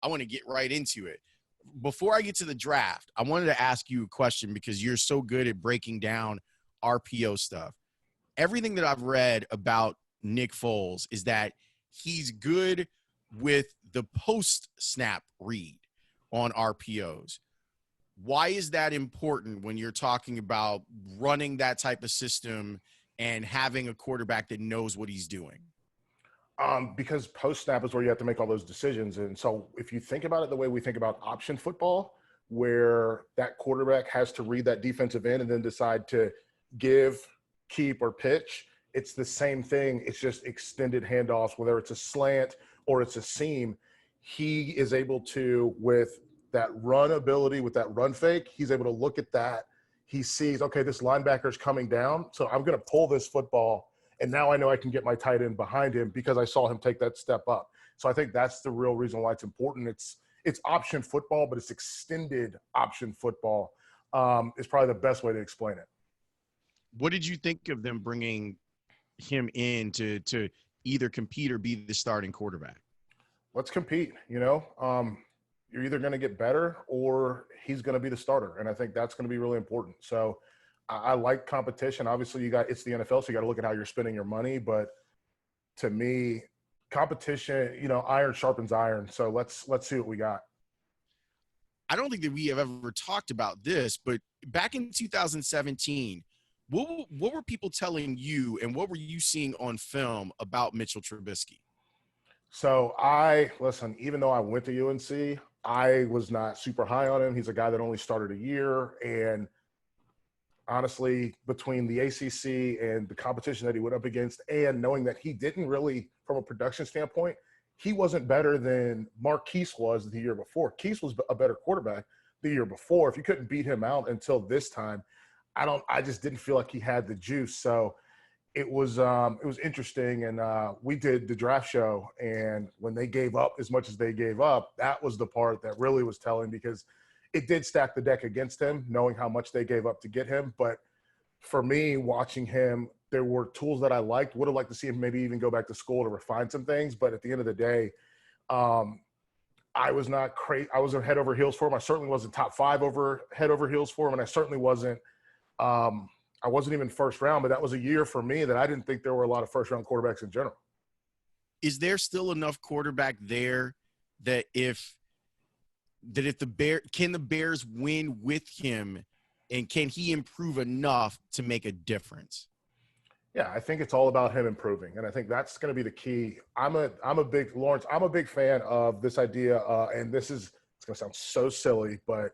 I want to get right into it. Before I get to the draft, I wanted to ask you a question because you're so good at breaking down RPO stuff. Everything that I've read about Nick Foles is that he's good with the post-snap read on RPOs. Why is that important when you're talking about running that type of system and having a quarterback that knows what he's doing? Because post-snap is where you have to make all those decisions. And so if you think about it the way we think about option football, where that quarterback has to read that defensive end and then decide to give, keep, or pitch, it's the same thing. It's just extended handoffs, whether it's a slant or it's a seam. He is able to, with that run ability, with that run fake, he's able to look at that. He sees, okay, this linebacker's coming down, so I'm going to pull this football, and now I know I can get my tight end behind him because I saw him take that step up. So I think that's the real reason why it's important. It's option football, but it's extended option football is probably the best way to explain it. What did you think of them bringing him in to either compete or be the starting quarterback? Let's compete, you're either going to get better or he's going to be the starter. And I think that's going to be really important. So I like competition. Obviously it's the NFL, so you got to look at how you're spending your money. But to me, competition, iron sharpens iron. So let's see what we got. I don't think that we have ever talked about this, but back in 2017, what were people telling you and what were you seeing on film about Mitchell Trubisky? So even though I went to UNC, I was not super high on him. He's a guy that only started a year. And honestly, between the ACC and the competition that he went up against and knowing that he didn't really, from a production standpoint, he wasn't better than Marquise was the year before. Keese was a better quarterback the year before. If you couldn't beat him out until this time, I just didn't feel like he had the juice. So it was interesting. And we did the draft show, and when they gave up as much as they gave up, that was the part that really was telling, because it did stack the deck against him, knowing how much they gave up to get him. But for me, watching him, there were tools that I liked. Would have liked to see him maybe even go back to school to refine some things. But at the end of the day, I was not crazy. I wasn't head over heels for him. I certainly wasn't top 5 head over heels for him. And I certainly wasn't I wasn't even first round, but that was a year for me that I didn't think there were a lot of first round quarterbacks in general. Is there still enough quarterback there that if the Bears win with him, and can he improve enough to make a difference? Yeah, I think it's all about him improving, and I think that's going to be the key. I'm a big fan of this idea, and it's going to sound so silly, but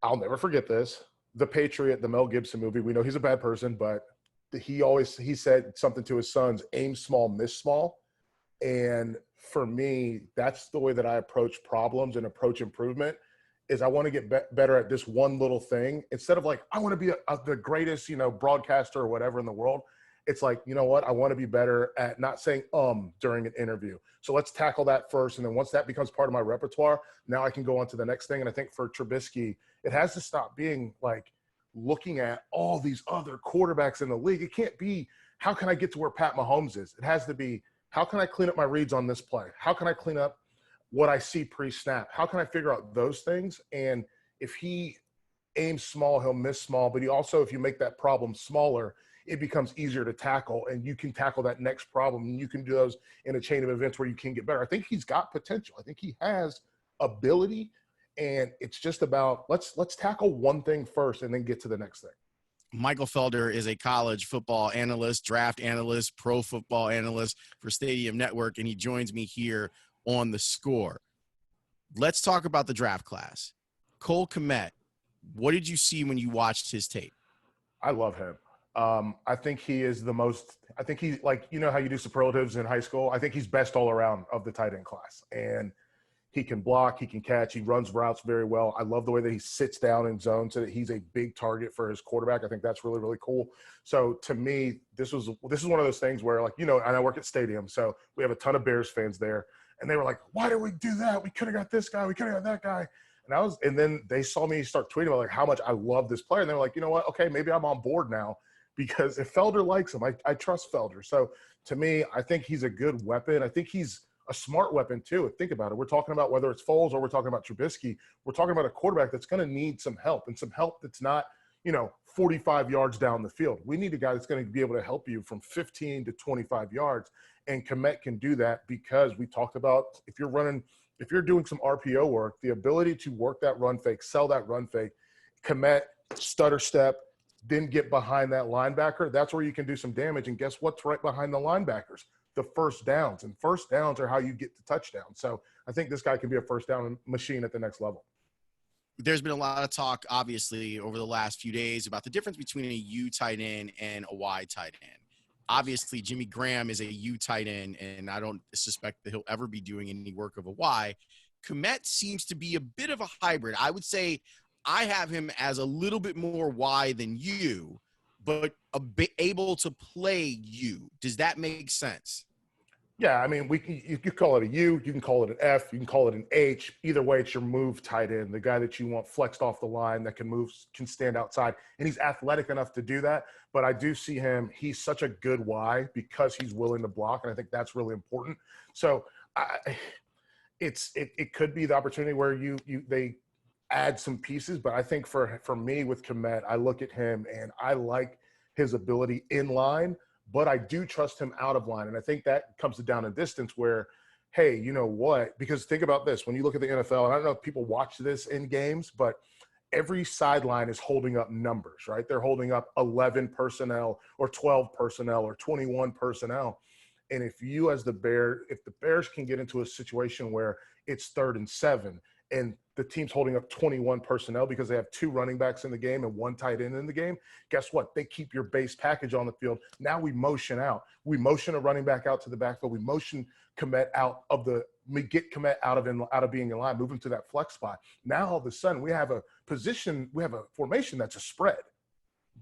I'll never forget this. The Patriot, the Mel Gibson movie. We know he's a bad person, but he said something to his sons: aim small, miss small. And for me, that's the way that I approach problems and approach improvement. Is I want to get better at this one little thing instead of like I want to be the greatest, broadcaster or whatever in the world. It's like, you know what? I want to be better at not saying during an interview. So let's tackle that first, and then once that becomes part of my repertoire, now I can go on to the next thing. And I think for Trubisky, it has to stop being like looking at all these other quarterbacks in the league. It can't be how can I get to where Pat Mahomes is. It has to be how can I clean up my reads on this play? How can I clean up what I see pre-snap? How can I figure out those things? And if he aims small, he'll miss small. But he also, if you make that problem smaller, it becomes easier to tackle, and you can tackle that next problem, and you can do those in a chain of events where you can get better. I think he's got potential. I think he has ability, and it's just about let's tackle one thing first and then get to the next thing. Michael Felder is a college football analyst, draft analyst, pro football analyst for Stadium Network, and he joins me here on The Score. Let's talk about the draft class. Cole Kmet, what did you see when you watched his tape? I love him. I think he is the most – I think he's like, how you do superlatives in high school? I think he's best all around of the tight end class. And he can block, he can catch, he runs routes very well. I love the way that he sits down in zone so that he's a big target for his quarterback. I think that's really, really cool. So to me, this is one of those things where, like, and I work at Stadium, so we have a ton of Bears fans there. And they were like, why did we do that? We could have got this guy. We could have got that guy. And then they saw me start tweeting about like how much I love this player. And they were like, you know what? Okay, maybe I'm on board now. Because if Felder likes him, I trust Felder. So to me, I think he's a good weapon. I think he's a smart weapon too. Think about it. We're talking about whether it's Foles or we're talking about Trubisky. We're talking about a quarterback that's going to need some help, and some help that's not, 45 yards down the field. We need a guy that's going to be able to help you from 15 to 25 yards. And Kmet can do that because we talked about if you're doing some RPO work, the ability to work that run fake, sell that run fake, Kmet, stutter step, then get behind that linebacker. That's where you can do some damage. And guess what's right behind the linebackers? The first downs. And first downs are how you get to touchdowns. So I think this guy can be a first down machine at the next level. There's been a lot of talk, obviously, over the last few days about the difference between a U tight end and a Y tight end. Obviously, Jimmy Graham is a U tight end, and I don't suspect that he'll ever be doing any work of a Y. Kmet seems to be a bit of a hybrid. I would say I have him as a little bit more Y than U, but able to play U. Does that make sense? Yeah, I mean, you can call it a U, you can call it an F, you can call it an H. Either way, it's your move tight end, the guy that you want flexed off the line that can stand outside, and he's athletic enough to do that. But I do see him; he's such a good Y because he's willing to block, and I think that's really important. So, it could be the opportunity where they add some pieces, but I think for me with Kmet, I look at him and I like his ability in line. But I do trust him out of line. And I think that comes to down and distance where, hey, you know what? Because think about this. When you look at the NFL, and I don't know if people watch this in games, but every sideline is holding up numbers, right? They're holding up 11 personnel or 12 personnel or 21 personnel. And if the Bears can get into a situation where it's 3rd and 7 and the team's holding up 21 personnel because they have 2 running backs in the game and 1 tight end in the game, guess what? They keep your base package on the field. Now we motion out. We motion a running back out to the backfield. We motion Kmet we get Kmet out of being in line, move him to that flex spot. Now all of a sudden we have a formation that's a spread,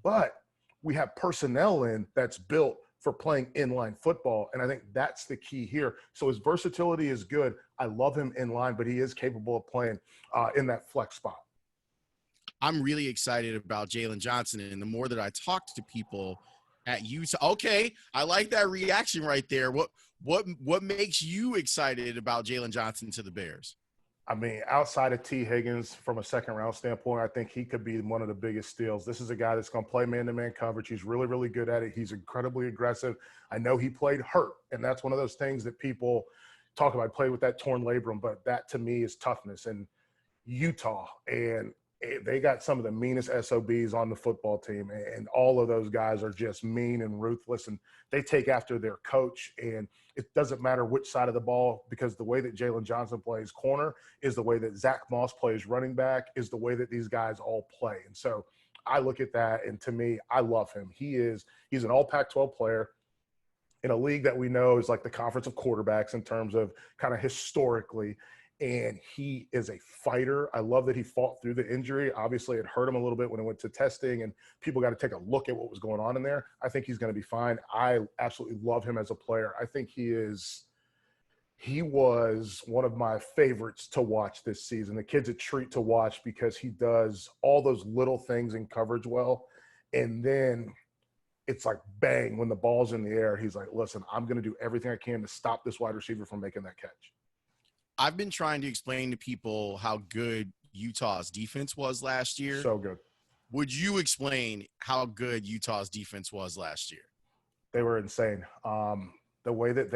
but we have personnel in that's built for playing inline football. And I think that's the key here. So his versatility is good. I love him in line, but he is capable of playing in that flex spot. I'm really excited about Jaylen Johnson. And the more that I talk to people at Utah, okay, I like that reaction right there. What makes you excited about Jaylen Johnson to the Bears? I mean, outside of T. Higgins, from a second-round standpoint, I think he could be one of the biggest steals. This is a guy that's going to play man-to-man coverage. He's really, really good at it. He's incredibly aggressive. I know he played hurt, and that's one of those things that people talk about. Play with that torn labrum, but that to me is toughness. And Utah, and they got some of the meanest SOBs on the football team, and all of those guys are just mean and ruthless, and they take after their coach. And it doesn't matter which side of the ball, because the way that Jaylen Johnson plays corner is the way that Zach Moss plays running back, is the way that these guys all play. And so I look at that, and to me, I love him. He's an all Pac-12 player in a league that we know is like the conference of quarterbacks in terms of kind of historically. And he is a fighter. I love that he fought through the injury. Obviously, it hurt him a little bit when it went to testing, and people got to take a look at what was going on in there. I think he's going to be fine. I absolutely love him as a player. I think he was one of my favorites to watch this season. The kid's a treat to watch because he does all those little things in coverage well. And then it's like, bang, when the ball's in the air, he's like, listen, I'm going to do everything I can to stop this wide receiver from making that catch. I've been trying to explain to people how good Utah's defense was last year. So good. Would you explain how good Utah's defense was last year? They were insane. The way that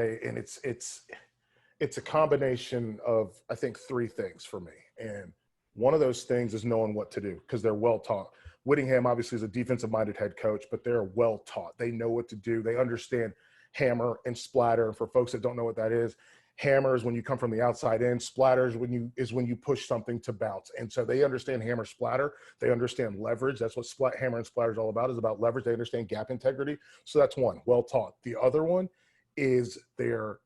it's a combination of, I think, 3 things for me. And one of those things is knowing what to do because they're well taught. Whittingham obviously is a defensive-minded head coach, but they're well taught. They know what to do. They understand hammer and splatter. For folks that don't know what that is, hammer is when you come from the outside in. Splatter is when you push something to bounce. And so they understand hammer splatter. They understand leverage. That's what hammer and splatter is all about, is about leverage. They understand gap integrity. So that's one, well taught. The other one is they're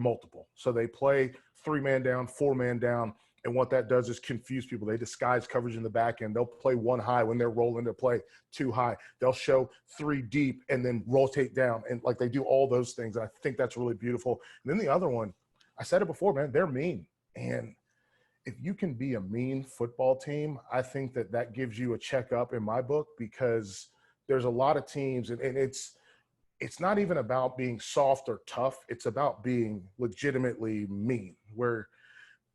multiple. So they play 3-man down, 4-man down. And what that does is confuse people. They disguise coverage in the back end. They'll play 1 high when they're rolling to play 2 high. They'll show 3 deep and then rotate down. And like they do all those things. And I think that's really beautiful. And then the other one, I said it before, man, they're mean. And if you can be a mean football team, I think that gives you a check up in my book, because there's a lot of teams, and it's it's not even about being soft or tough. It's about being legitimately mean, where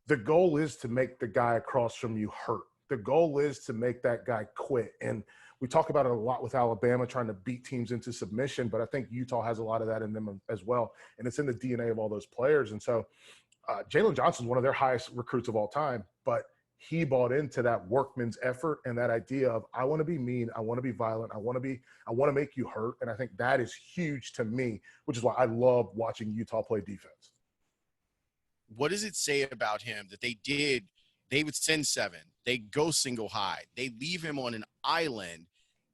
the goal is to make the guy across from you hurt. The goal is to make that guy quit. And we talk about it a lot with Alabama trying to beat teams into submission, but I think Utah has a lot of that in them as well. And it's in the DNA of all those players. And so Jaylen Johnson is one of their highest recruits of all time, but he bought into that workman's effort and that idea of, I want to be mean, I want to be violent, I want to make you hurt. And I think that is huge to me, which is why I love watching Utah play defense. What does it say about him that they would send 7, they go single high, they leave him on an island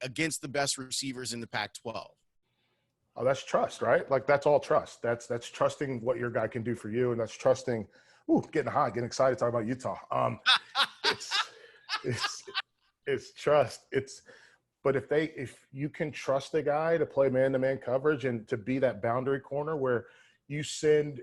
against the best receivers in the Pac-12? Oh, that's trust, right? Like, that's all trust. That's trusting what your guy can do for you, and that's trusting. Ooh, getting hot, getting excited talking about Utah. It's trust. But if you can trust a guy to play man-to-man coverage and to be that boundary corner where you send,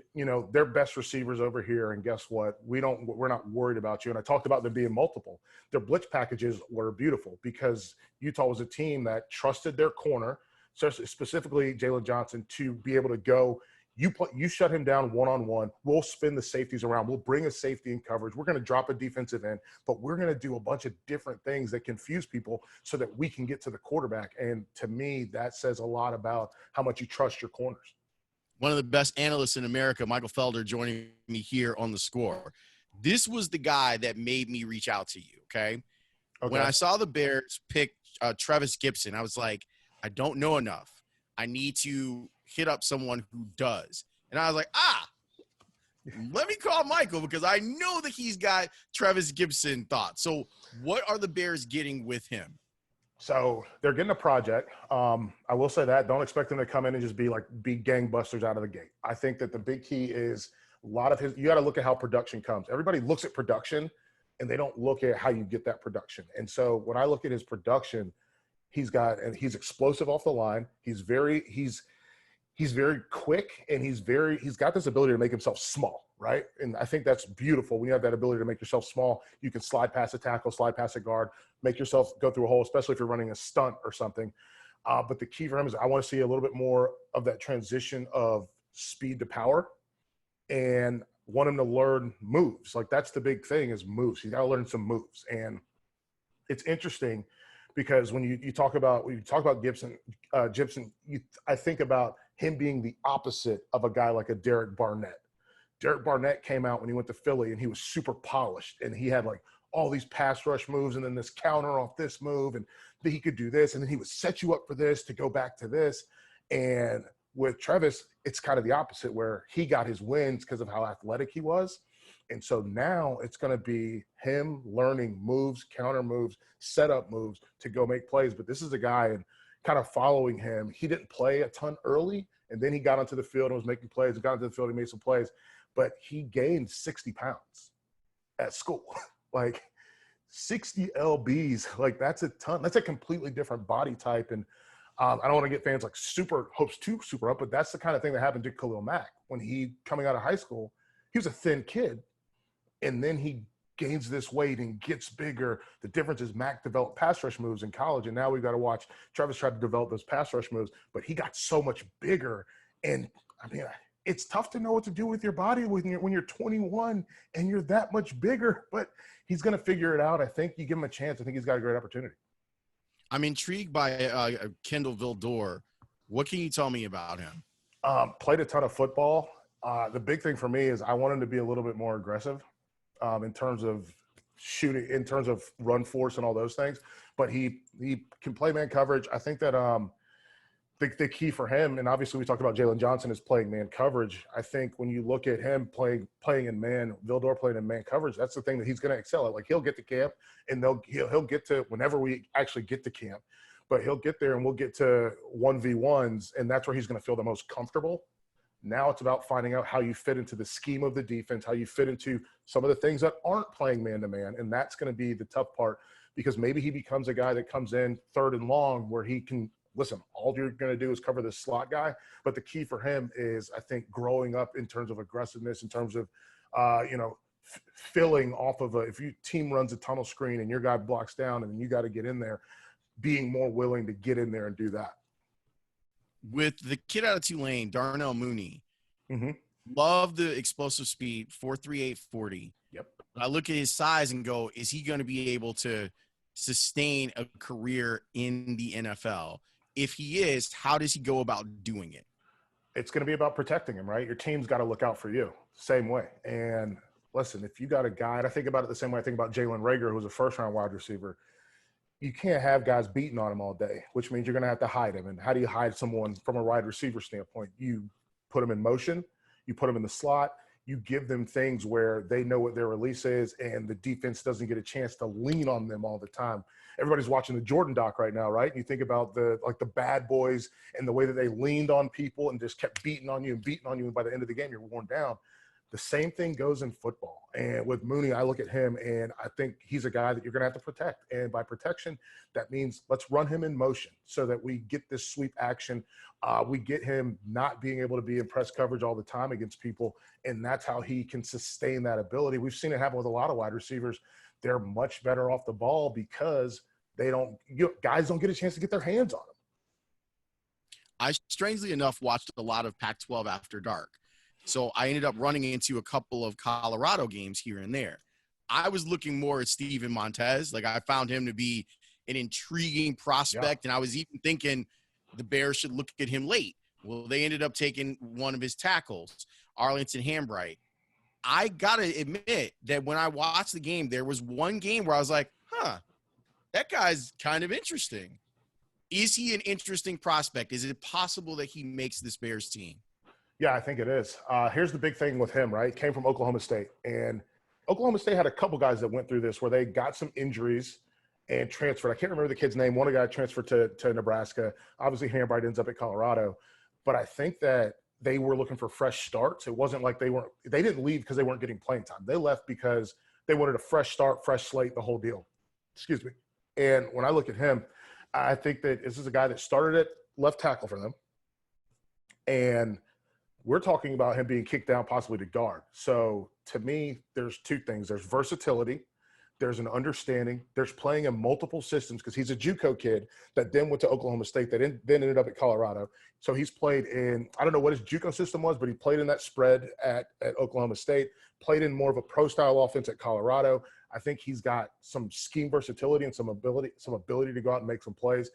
their best receivers over here, and guess what? We're not worried about you. And I talked about them being multiple. Their blitz packages were beautiful because Utah was a team that trusted their corner, specifically Jaylen Johnson, to be able to go. You shut him down one-on-one. We'll spin the safeties around. We'll bring a safety in coverage. We're going to drop a defensive end, but we're going to do a bunch of different things that confuse people so that we can get to the quarterback. And to me, that says a lot about how much you trust your corners. One of the best analysts in America, Michael Felder, joining me here on The Score. This was the guy that made me reach out to you, okay? When I saw the Bears pick Travis Gibson, I was like, I don't know enough. I need to hit up someone who does. And I was like, let me call Michael because I know that he's got Travis Gibson thoughts. So what are the Bears getting with him? So they're getting a project. I will say that. Don't expect them to come in and just be gangbusters out of the gate. I think that the big key is a lot of you got to look at how production comes. Everybody looks at production and they don't look at how you get that production. And so when I look at his production, he's explosive off the line. He's very quick, and he's got this ability to make himself small, right? And I think that's beautiful. When you have that ability to make yourself small, you can slide past a tackle, slide past a guard, make yourself go through a hole, especially if you're running a stunt or something. But the key for him is I want to see a little bit more of that transition of speed to power, and want him to learn moves. Like, that's the big thing, is moves. He's got to learn some moves. And it's interesting because when you talk about Gibson, I think about him being the opposite of a guy like a Derek Barnett. Derek Barnett came out when he went to Philly and he was super polished, and he had all these pass rush moves and then this counter off this move, and then he could do this, and then he would set you up for this to go back to this. And with Travis, it's kind of the opposite, where he got his wins because of how athletic he was. And so now it's going to be him learning moves, counter moves, setup moves to go make plays. But this is a guy, and kind of following him, he didn't play a ton early, and then he got onto the field and was making plays. He got into the field, he made some plays, but he gained 60 pounds at school. 60 lbs, that's a ton. That's a completely different body type. And I don't want to get fans hopes too super up, but that's the kind of thing that happened to Khalil Mack when he coming out of high school. He was a thin kid, and then he gains this weight and gets bigger. The difference is Mack developed pass rush moves in college, and now we've got to watch Travis try to develop those pass rush moves, but he got so much bigger. And I mean, it's tough to know what to do with your body when you're 21 and you're that much bigger, but he's going to figure it out. I think you give him a chance. I think he's got a great opportunity. I'm intrigued by Kendall Vildor. What can you tell me about him? Played a ton of football. The big thing for me is I want him to be a little bit more aggressive in terms of shooting, in terms of run force and all those things. But he can play man coverage. I think that the key for him, and obviously we talked about Jaylen Johnson is playing man coverage. I think when you look at him playing in man, Vildor playing in man coverage, that's the thing that he's going to excel at. He'll get to camp, and he'll get to whenever we actually get to camp, but he'll get there and we'll get to 1v1s, and that's where he's going to feel the most comfortable. Now it's about finding out how you fit into the scheme of the defense, how you fit into some of the things that aren't playing man-to-man, and that's going to be the tough part, because maybe he becomes a guy that comes in third and long where he can – listen, all you're going to do is cover this slot guy. But the key for him is, I think, growing up in terms of aggressiveness, in terms of, filling off of if your team runs a tunnel screen and your guy blocks down and you got to get in there, being more willing to get in there and do that. with the kid out of Tulane, Darnell Mooney, Mm-hmm. love the explosive speed, 4.38 40. Yep. I look at his size and go, is he going to be able to sustain a career in the NFL? If he is, how does he go about doing it? It's going to be about protecting him, right? Your team's got to look out for you, same way. And listen, if you got a guy, and I think about it the same way I think about Jalen Reagor, who was a first-round wide receiver. You can't have guys beating on him all day, which means you're going to have to hide him. And how do you hide someone from a wide receiver standpoint? You put them in motion, you put them in the slot, you give them things where they know what their release is, and the defense doesn't get a chance to lean on them all the time. Everybody's watching the Jordan doc right now, right? And you think about the bad boys and the way that they leaned on people and just kept beating on you, and by the end of the game, you're worn down. The same thing goes in football. And with Mooney, I look at him and I think he's a guy that you're going to have to protect. And by protection, that means let's run him in motion so that we get this sweep action. We get him not being able to be in press coverage all the time against people. And that's how he can sustain that ability. We've seen it happen with a lot of wide receivers. They're much better off the ball because guys don't get a chance to get their hands on them. I strangely enough watched a lot of Pac-12 After Dark. So I ended up running into a couple of Colorado games here and there. I was looking more at Steven Montez. Like, I found him to be an intriguing prospect, and I was even thinking the Bears should look at him late. Well, they ended up taking one of his tackles, Arlington Hamm. I got to admit that when I watched the game, there was one game where I was like, that guy's kind of interesting. Is he an interesting prospect? Is it possible that he makes this Bears team? Yeah, I think it is. Here's the big thing with him, right? Came from Oklahoma State. And Oklahoma State had a couple guys that went through this where they got some injuries and transferred. I can't remember the kid's name. One guy transferred to Nebraska. Obviously, Hambright ends up at Colorado. But I think that they were looking for fresh starts. It wasn't like they didn't leave because they weren't getting playing time. They left because they wanted a fresh start, fresh slate, the whole deal. Excuse me. And when I look at him, I think that this is a guy that started at left tackle for them. And we're talking about him being kicked down possibly to guard. So to me, there's two things. There's versatility. There's an understanding. There's playing in multiple systems because he's a JUCO kid that then went to Oklahoma State that then ended up at Colorado. So he's played in, I don't know what his JUCO system was, but he played in that spread at Oklahoma State, played in more of a pro-style offense at Colorado. I think he's got some scheme versatility and some ability to go out and make some plays.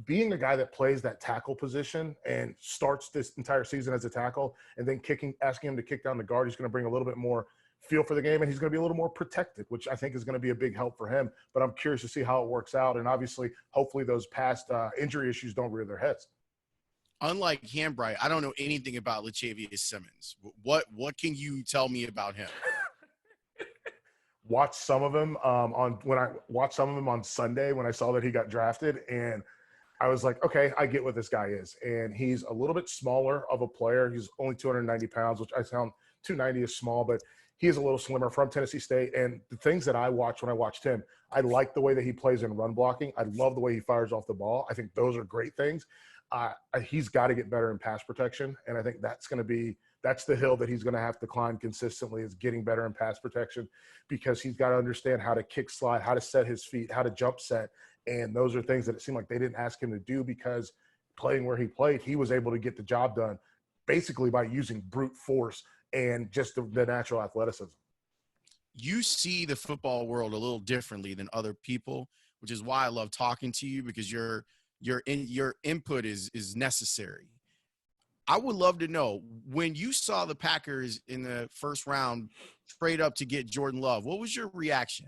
Being a guy that plays that tackle position and starts this entire season as a tackle and then asking him to kick down the guard, he's going to bring a little bit more feel for the game, and he's going to be a little more protected, which I think is going to be a big help for him. But I'm curious to see how it works out. And obviously, hopefully those past injury issues don't rear their heads. Unlike Hambright, I don't know anything about Latavius Simmons. What can you tell me about him? Watched some of him on Sunday when I saw that he got drafted, and I was like, okay, I get what this guy is. And he's a little bit smaller of a player. He's only 290 pounds, which I sound 290 is small, but he is a little slimmer, from Tennessee State. And the things that I watched when I watched him, I like the way that he plays in run blocking. I love the way he fires off the ball. I think those are great things. He's got to get better in pass protection. And I think that's the hill that he's going to have to climb consistently, is getting better in pass protection, because he's got to understand how to kick slide, how to set his feet, how to jump set. And those are things that it seemed like they didn't ask him to do, because playing where he played, he was able to get the job done basically by using brute force and just the natural athleticism. You see the football world a little differently than other people, which is why I love talking to you, because your input is necessary. I would love to know, when you saw the Packers in the first round trade up to get Jordan Love, what was your reaction?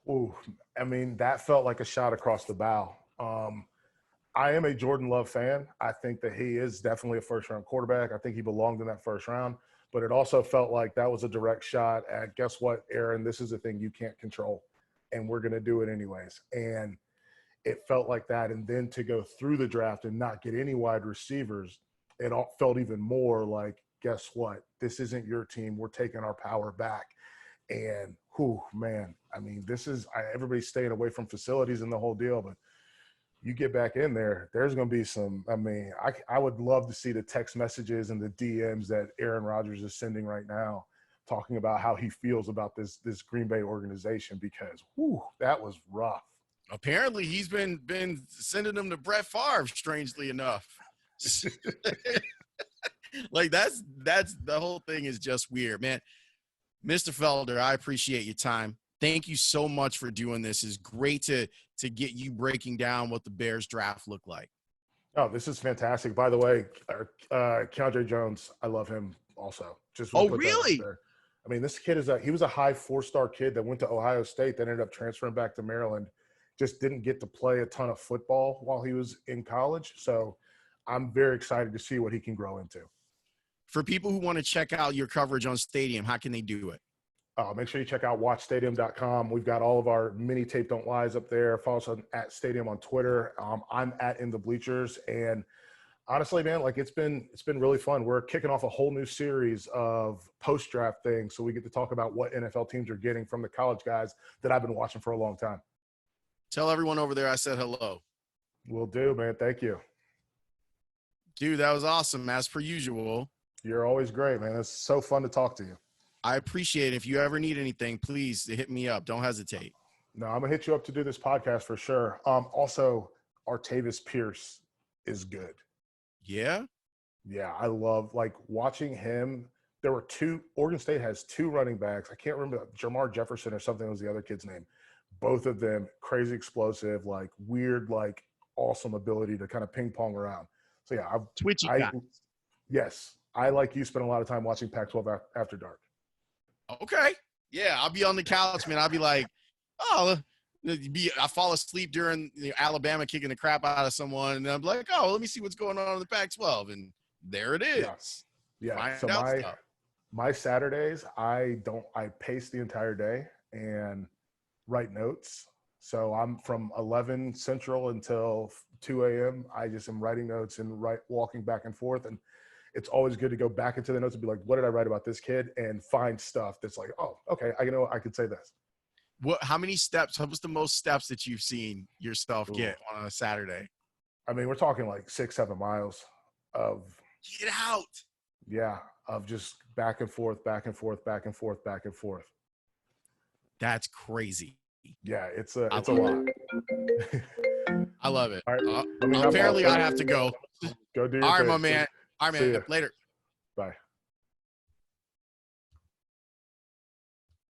Ooh, I mean, that felt like a shot across the bow. I am a Jordan Love fan. I think that he is definitely a first-round quarterback. I think he belonged in that first round. But it also felt like that was a direct shot at, guess what, Aaron, this is a thing you can't control, and we're going to do it anyways. And it felt like that. And then to go through the draft and not get any wide receivers, it all felt even more like, guess what, this isn't your team. We're taking our power back. And, man, I mean, everybody's staying away from facilities and the whole deal, but you get back in there, there's going to be some, I mean, I would love to see the text messages and the DMs that Aaron Rodgers is sending right now, talking about how he feels about this Green Bay organization, because, that was rough. Apparently, he's been sending them to Brett Favre, strangely enough. Like that's the whole thing is just weird, man. Mr. Felder, I appreciate your time. Thank you so much for doing this. It's great to get you breaking down what the Bears draft looked like. Oh, this is fantastic. By the way, Keandre Jones, I love him also. Just Oh, put really? that out there. I mean, this kid he was a high 4-star kid that went to Ohio State, then ended up transferring back to Maryland. Just didn't get to play a ton of football while he was in college. So I'm very excited to see what he can grow into. For people who want to check out your coverage on Stadium, how can they do it? Make sure you check out watchstadium.com. We've got all of our mini tape don't lies up there. Follow us at Stadium on Twitter. I'm at In the Bleachers. And honestly, man, like it's been really fun. We're kicking off a whole new series of post-draft things. So we get to talk about what NFL teams are getting from the college guys that I've been watching for a long time. Tell everyone over there I said hello. Will do, man. Thank you. Dude, that was awesome, as per usual. You're always great, man. It's so fun to talk to you. I appreciate it. If you ever need anything, please hit me up. Don't hesitate. No, I'm going to hit you up to do this podcast for sure. Also, Artavis Pierce is good. Yeah? Yeah, I love, like, watching him. There were Oregon State has 2 running backs. I can't remember, Jamar Jefferson or something was the other kid's name. Both of them crazy explosive, like, weird, like, awesome ability to kind of ping pong around. So, yeah. Twitchy guys. Yes. I, like you, spend a lot of time watching Pac-12 After Dark. Okay. Yeah, I'll be on the couch, man. I'll be like, I fall asleep during Alabama kicking the crap out of someone, and I'm like, oh, let me see what's going on in the Pac-12, and there it is. Yeah. So my Saturdays, I pace the entire day and write notes. So I'm from 11 Central until 2 a.m. I just am writing notes and walking back and forth, and it's always good to go back into the notes and be like, what did I write about this kid? And find stuff that's like, oh, okay, I could say this. How many steps? What was the most steps that you've seen yourself get on a Saturday? I mean, we're talking like 6-7 miles of get out. Yeah, of just back and forth, back and forth, back and forth, back and forth. That's crazy. Yeah, it's a lot. I love it. All right, apparently, I have to go. Go do your All right, thing. my man. All right, man. Later.